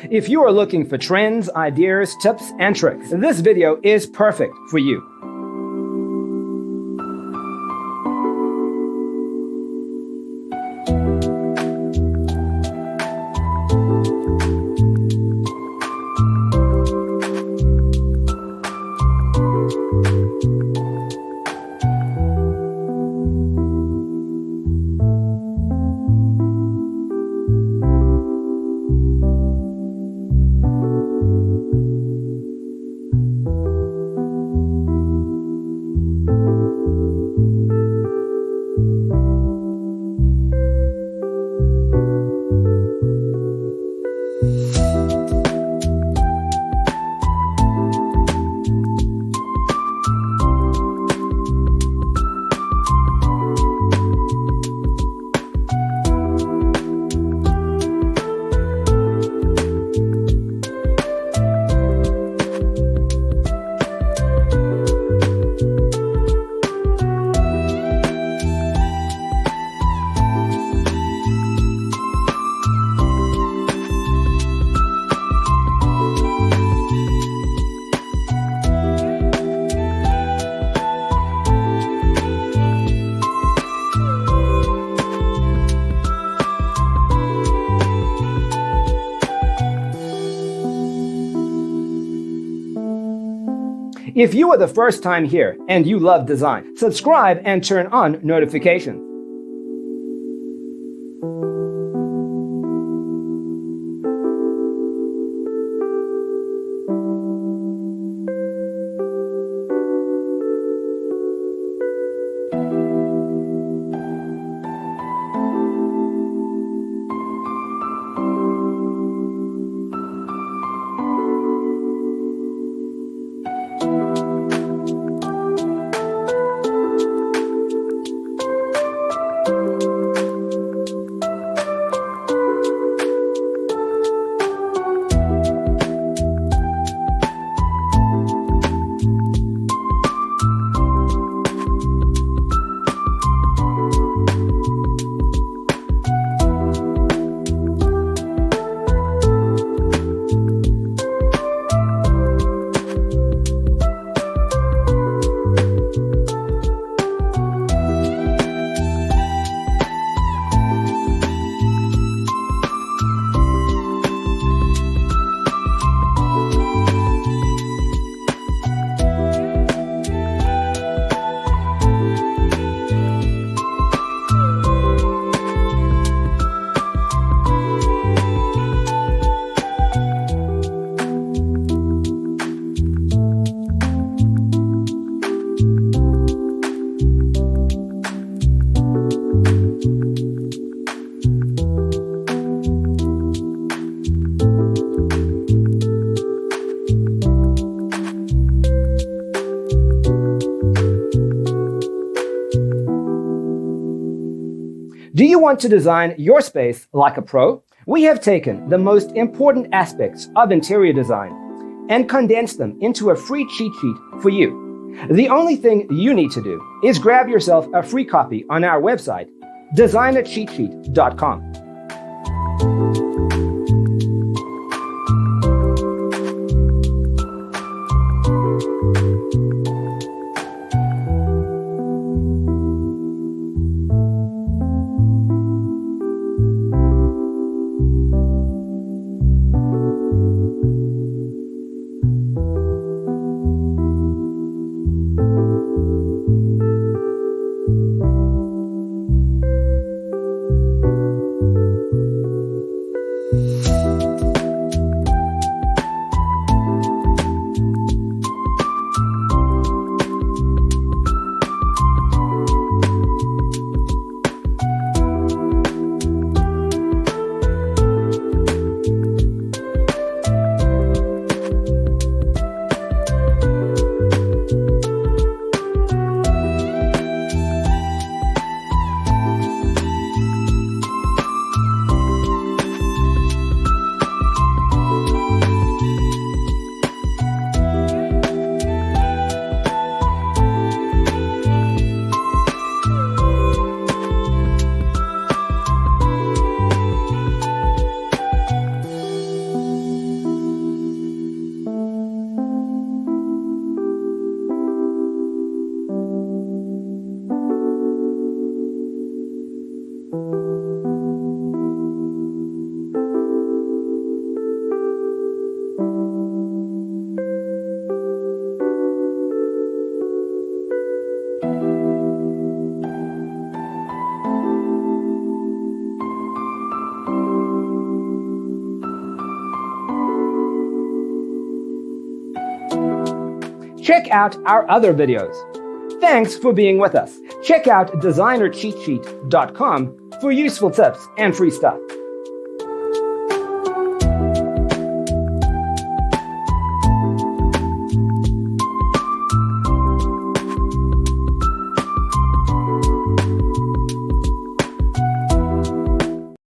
If you are looking for trends, ideas, tips, and tricks, this video is perfect for you. If you are the first time here and you love design, subscribe and turn on notifications. Do you want to design your space like a pro? We have taken the most important aspects of interior design and condensed them into a free cheat sheet for you. The only thing you need to do is grab yourself a free copy on our website, designercheatsheet.com. check out our other videos. Thanks for being with us. Check out designercheatsheet.com for useful tips and free stuff.